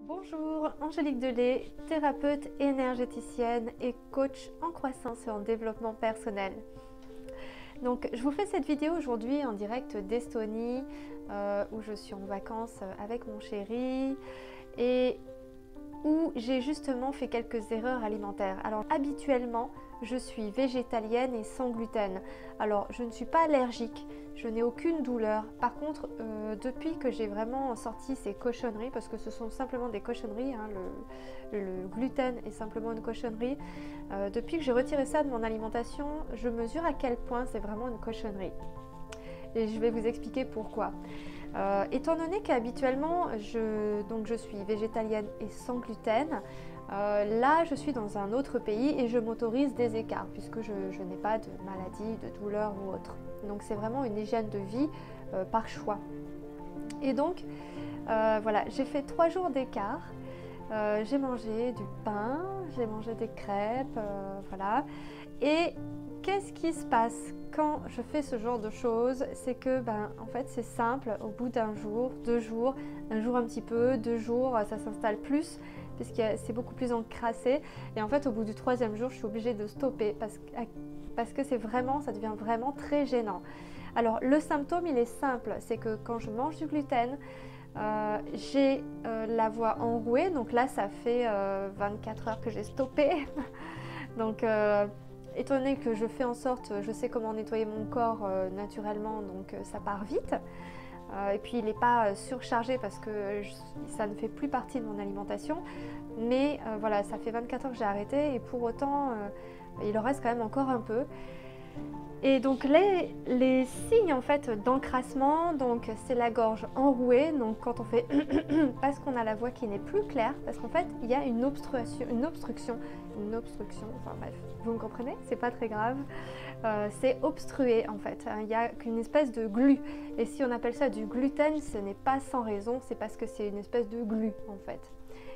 Bonjour, Angélique Delay, thérapeute énergéticienne et coach en croissance et en développement personnel. Donc je vous fais cette vidéo aujourd'hui en direct d'Estonie où je suis en vacances avec mon chéri et où j'ai justement fait quelques erreurs alimentaires. Alors habituellement je suis végétalienne et sans gluten. Alors je ne suis pas allergique, je n'ai aucune douleur. Par contre depuis que j'ai vraiment sorti ces cochonneries, parce que ce sont simplement des cochonneries, hein, le gluten est simplement une cochonnerie, depuis que j'ai retiré ça de mon alimentation, je mesure à quel point c'est vraiment une cochonnerie. Et je vais vous expliquer pourquoi. Étant donné qu'habituellement je suis végétalienne et sans gluten, là je suis dans un autre pays et je m'autorise des écarts puisque je n'ai pas de maladie, de douleur ou autre. Donc c'est vraiment une hygiène de vie par choix. Et donc voilà, j'ai fait 3 jours d'écart. J'ai mangé du pain, j'ai mangé des crêpes, voilà. Et qu'est-ce qui se passe quand je fais ce genre de choses? C'est que en fait c'est simple, au bout d'un jour, 2 jours, un jour un petit peu, 2 jours, ça s'installe plus puisque c'est beaucoup plus encrassé. Et en fait au bout du 3e jour, je suis obligée de stopper parce que c'est vraiment, ça devient vraiment très gênant. Alors le symptôme il est simple, c'est que quand je mange du gluten, j'ai la voix enrouée, donc là ça fait 24 heures que j'ai stoppé. Donc étant donné que je fais en sorte, je sais comment nettoyer mon corps naturellement, donc ça part vite. Et puis il n'est pas surchargé parce que ça ne fait plus partie de mon alimentation. Mais voilà, ça fait 24 heures que j'ai arrêté et pour autant, il en reste quand même encore un peu. Et donc les signes en fait d'encrassement, donc c'est la gorge enrouée, donc quand on fait parce qu'on a la voix qui n'est plus claire, parce qu'en fait il y a une obstruction, enfin bref, vous me comprenez, c'est pas très grave, c'est obstrué en fait, il y a qu'une espèce de glu, et si on appelle ça du gluten, ce n'est pas sans raison, c'est parce que c'est une espèce de glu en fait.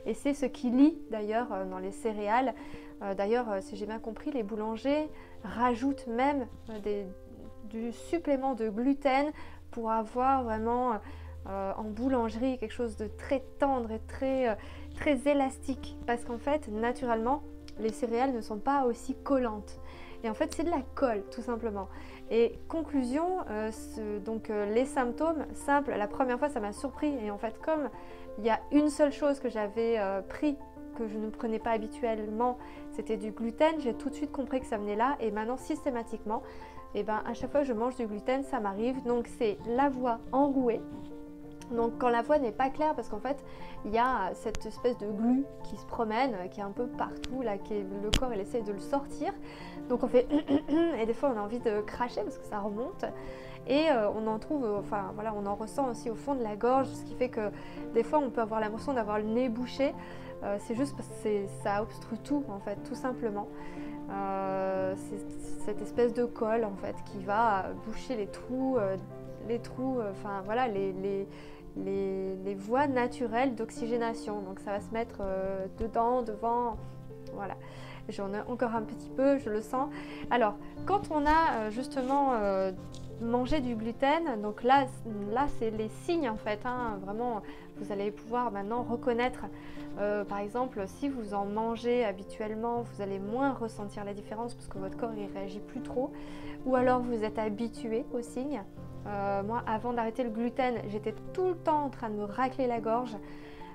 Et c'est ce qui lie d'ailleurs dans les céréales. D'ailleurs, si j'ai bien compris, les boulangers rajoutent même du supplément de gluten pour avoir vraiment en boulangerie quelque chose de très tendre et très élastique. Parce qu'en fait, naturellement, les céréales ne sont pas aussi collantes. Et en fait, c'est de la colle, tout simplement. Et conclusion, les symptômes simples, la première fois, ça m'a surpris. Et en fait, comme il y a une seule chose que j'avais pris, que je ne prenais pas habituellement, c'était du gluten, j'ai tout de suite compris que ça venait là. Et maintenant, systématiquement, à chaque fois que je mange du gluten, ça m'arrive. Donc, c'est la voix enrouée. Donc quand la voix n'est pas claire, parce qu'en fait il y a cette espèce de glu qui se promène, qui est un peu partout, là, le corps il essaie de le sortir, donc on fait et des fois on a envie de cracher parce que ça remonte, et on en trouve, enfin voilà, on en ressent aussi au fond de la gorge, ce qui fait que des fois on peut avoir l'impression d'avoir le nez bouché, c'est juste parce que ça obstrue tout en fait, tout simplement. C'est cette espèce de colle en fait qui va boucher les trous, enfin voilà, les voies naturelles d'oxygénation. Donc ça va se mettre dedans, devant, voilà. J'en ai encore un petit peu, je le sens. Alors, quand on a justement mangé du gluten, donc là c'est les signes en fait, hein, vraiment, vous allez pouvoir maintenant reconnaître, par exemple, si vous en mangez habituellement, vous allez moins ressentir la différence parce que votre corps il réagit plus trop, ou alors vous êtes habitué aux signes. Moi, avant d'arrêter le gluten, j'étais tout le temps en train de me racler la gorge.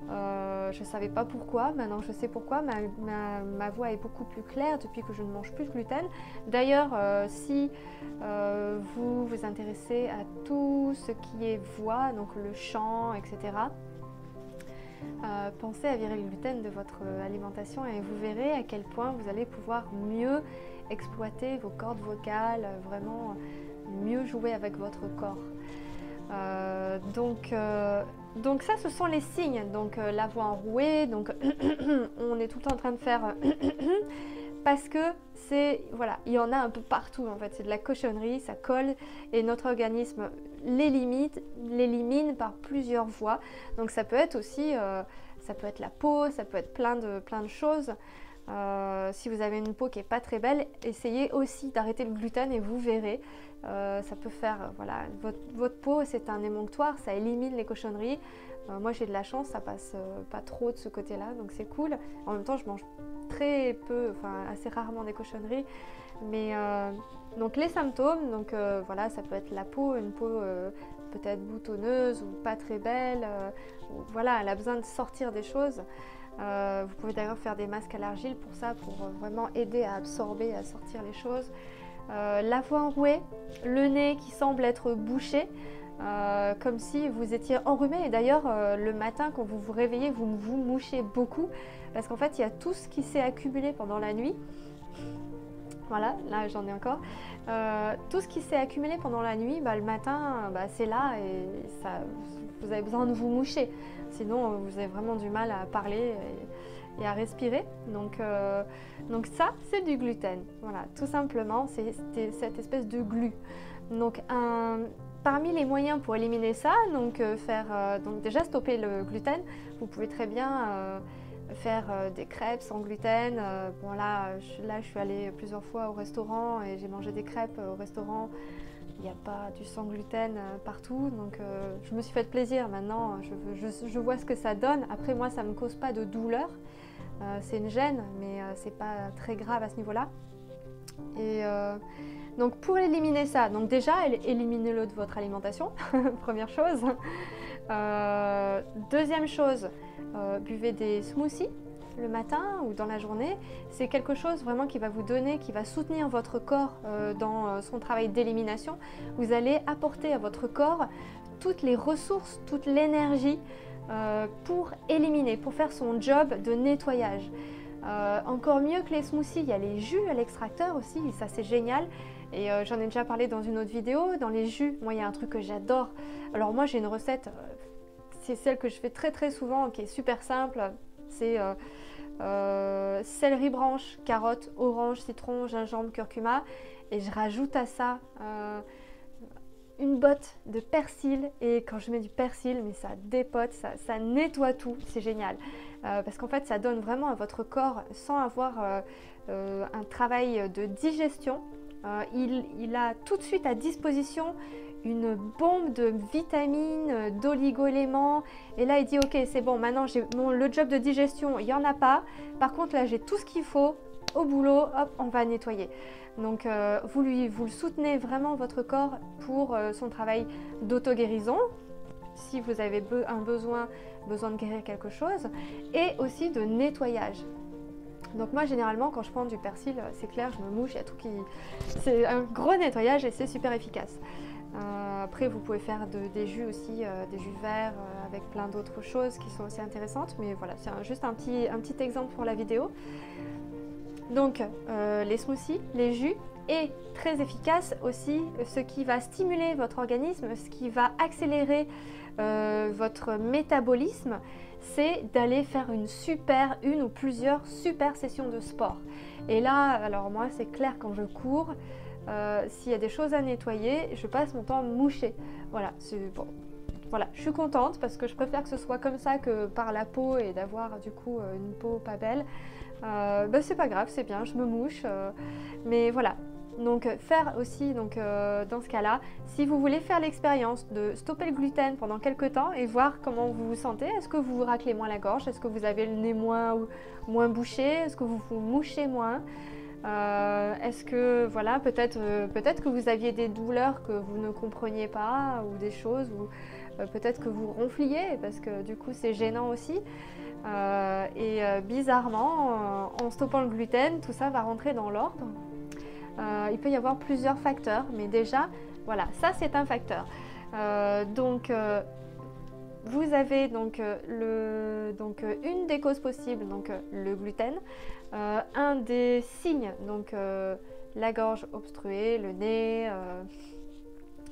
Je ne savais pas pourquoi, maintenant je sais pourquoi. Ma voix est beaucoup plus claire depuis que je ne mange plus de gluten. D'ailleurs, si vous vous intéressez à tout ce qui est voix, donc le chant, etc., pensez à virer le gluten de votre alimentation et vous verrez à quel point vous allez pouvoir mieux exploiter vos cordes vocales, vraiment mieux jouer avec votre corps. Donc ça, ce sont les signes. Donc la voix enrouée, donc on est tout le temps en train de faire parce que c'est, voilà, il y en a un peu partout en fait, c'est de la cochonnerie, ça colle et notre organisme l'élimine par plusieurs voies. Donc ça peut être aussi, ça peut être la peau, ça peut être plein de choses. Si vous avez une peau qui n'est pas très belle, essayez aussi d'arrêter le gluten et vous verrez, ça peut faire, voilà, votre peau c'est un émonctoire, ça élimine les cochonneries, Moi j'ai de la chance, ça passe pas trop de ce côté-là, donc c'est cool. En même temps je mange très peu, enfin assez rarement des cochonneries. Mais donc les symptômes, donc voilà, ça peut être la peau, une peau peut-être boutonneuse ou pas très belle. Voilà, elle a besoin de sortir des choses. Vous pouvez d'ailleurs faire des masques à l'argile pour ça, pour vraiment aider à absorber, à sortir les choses. La voix enrouée, le nez qui semble être bouché, comme si vous étiez enrhumé. Et d'ailleurs, le matin, quand vous vous réveillez, vous vous mouchez beaucoup, parce qu'en fait, il y a tout ce qui s'est accumulé pendant la nuit. Voilà, là j'en ai encore. Tout ce qui s'est accumulé pendant la nuit, le matin, c'est là et ça, vous avez besoin de vous moucher. Sinon, vous avez vraiment du mal à parler et à respirer. Donc ça, c'est du gluten. Voilà, tout simplement, c'est cette espèce de glu. Donc, parmi les moyens pour éliminer ça, donc déjà stopper le gluten, vous pouvez très bien faire des crêpes sans gluten. Bon là, je suis allée plusieurs fois au restaurant et j'ai mangé des crêpes au restaurant. Il n'y a pas du sans gluten partout, donc je me suis fait plaisir. Maintenant, je vois ce que ça donne. Après, moi, ça ne me cause pas de douleur. C'est une gêne, mais c'est pas très grave à ce niveau-là. Et donc pour éliminer ça, donc déjà éliminez-le de votre alimentation, première chose. Deuxième chose, buvez des smoothies le matin ou dans la journée. C'est quelque chose vraiment qui va vous donner, qui va soutenir votre corps dans son travail d'élimination. Vous allez apporter à votre corps toutes les ressources, toute l'énergie pour éliminer, pour faire son job de nettoyage. Encore mieux que les smoothies, il y a les jus à l'extracteur aussi, ça c'est génial. Et j'en ai déjà parlé dans une autre vidéo. Dans les jus, moi il y a un truc que j'adore. Alors moi j'ai une recette, c'est celle que je fais très souvent, qui est super simple. C'est céleri branche, carotte, orange, citron, gingembre, curcuma. Et je rajoute à ça une botte de persil. Et quand je mets du persil, mais ça dépote, ça nettoie tout, c'est génial. Parce qu'en fait ça donne vraiment à votre corps, sans avoir un travail de digestion, il a tout de suite à disposition une bombe de vitamines, d'oligo-éléments. Et là, il dit, ok, c'est bon, maintenant, le job de digestion, il n'y en a pas. Par contre, là, j'ai tout ce qu'il faut. Au boulot, hop, on va nettoyer. Donc, vous le soutenez vraiment, votre corps, pour son travail d'auto-guérison. Si vous avez un besoin de guérir quelque chose. Et aussi de nettoyage. Donc moi généralement quand je prends du persil, c'est clair, je me mouche, il y a tout qui... C'est un gros nettoyage et c'est super efficace. Après vous pouvez faire des jus aussi, des jus verts avec plein d'autres choses qui sont aussi intéressantes. Mais voilà, c'est juste un petit exemple pour la vidéo. Donc les smoothies, les jus et très efficace aussi ce qui va stimuler votre organisme, ce qui va accélérer votre métabolisme, c'est d'aller faire une ou plusieurs super sessions de sport. Et là, alors moi c'est clair, quand je cours, s'il y a des choses à nettoyer, je passe mon temps à me moucher. Voilà, c'est bon. Voilà, je suis contente parce que je préfère que ce soit comme ça que par la peau et d'avoir du coup une peau pas belle. C'est pas grave, c'est bien, je me mouche. Mais voilà. Donc faire aussi, dans ce cas-là, si vous voulez faire l'expérience de stopper le gluten pendant quelques temps et voir comment vous vous sentez, est-ce que vous vous raclez moins la gorge, est-ce que vous avez le nez moins bouché, est-ce que vous vous mouchez moins, est-ce que voilà, peut-être que vous aviez des douleurs que vous ne compreniez pas ou des choses, ou peut-être que vous ronfliez parce que du coup c'est gênant aussi. Bizarrement, en stoppant le gluten, tout ça va rentrer dans l'ordre. Il peut y avoir plusieurs facteurs, mais déjà, voilà, ça c'est un facteur. Vous avez une des causes possibles, le gluten. Un des signes, la gorge obstruée, le nez,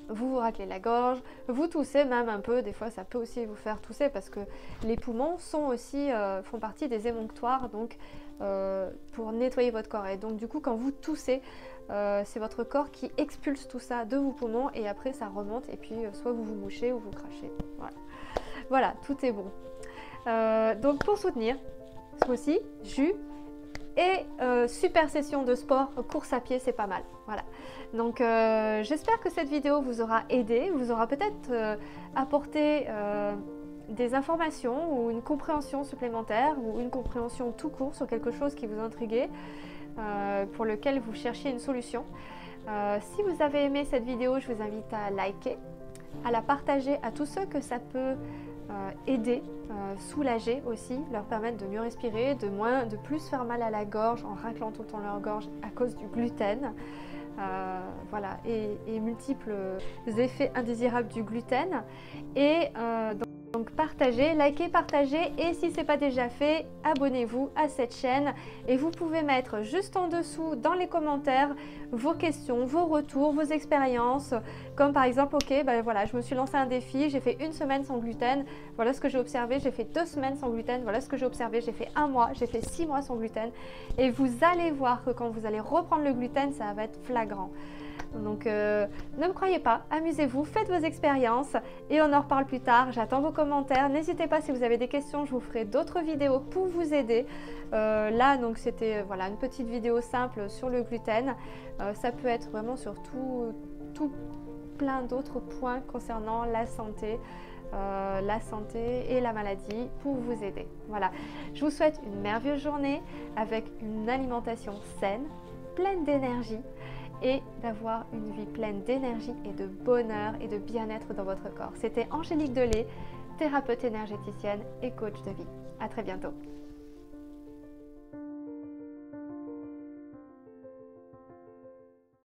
vous vous raclez la gorge, vous toussez même un peu, des fois ça peut aussi vous faire tousser parce que les poumons font partie des émonctoires pour nettoyer votre corps. Et donc du coup quand vous toussez, c'est votre corps qui expulse tout ça de vos poumons et après ça remonte et puis soit vous vous mouchez ou vous crachez. Voilà, tout est bon. Donc pour soutenir, smoothie, jus et super session de sport, course à pied, c'est pas mal. Voilà. Donc j'espère que cette vidéo vous aura aidé, vous aura peut-être apporté des informations ou une compréhension supplémentaire ou une compréhension tout court sur quelque chose qui vous intriguait, pour lequel vous cherchiez une solution. Si vous avez aimé cette vidéo, je vous invite à liker, à la partager à tous ceux que ça peut aider, soulager aussi, leur permettre de mieux respirer, de plus faire mal à la gorge en raclant tout le temps leur gorge à cause du gluten. Voilà, et multiples effets indésirables du gluten. Et donc partagez, likez, partagez, et si ce n'est pas déjà fait, abonnez-vous à cette chaîne. Et vous pouvez mettre juste en dessous dans les commentaires vos questions, vos retours, vos expériences, comme par exemple, ok, ben voilà, je me suis lancé un défi, j'ai fait 1 semaine sans gluten, voilà ce que j'ai observé, j'ai fait 2 semaines sans gluten, voilà ce que j'ai observé, j'ai fait 1 mois, j'ai fait 6 mois sans gluten. Et vous allez voir que quand vous allez reprendre le gluten, ça va être flagrant. Donc ne me croyez pas, amusez-vous, faites vos expériences et on en reparle plus tard. J'attends vos commentaires. N'hésitez pas, si vous avez des questions, je vous ferai d'autres vidéos pour vous aider. Là, donc c'était voilà, une petite vidéo simple sur le gluten. Ça peut être vraiment sur tout plein d'autres points concernant la santé et la maladie pour vous aider. Voilà, je vous souhaite une merveilleuse journée avec une alimentation saine, pleine d'énergie, et d'avoir une vie pleine d'énergie et de bonheur et de bien-être dans votre corps. C'était Angélique Delay, thérapeute énergéticienne et coach de vie. À très bientôt.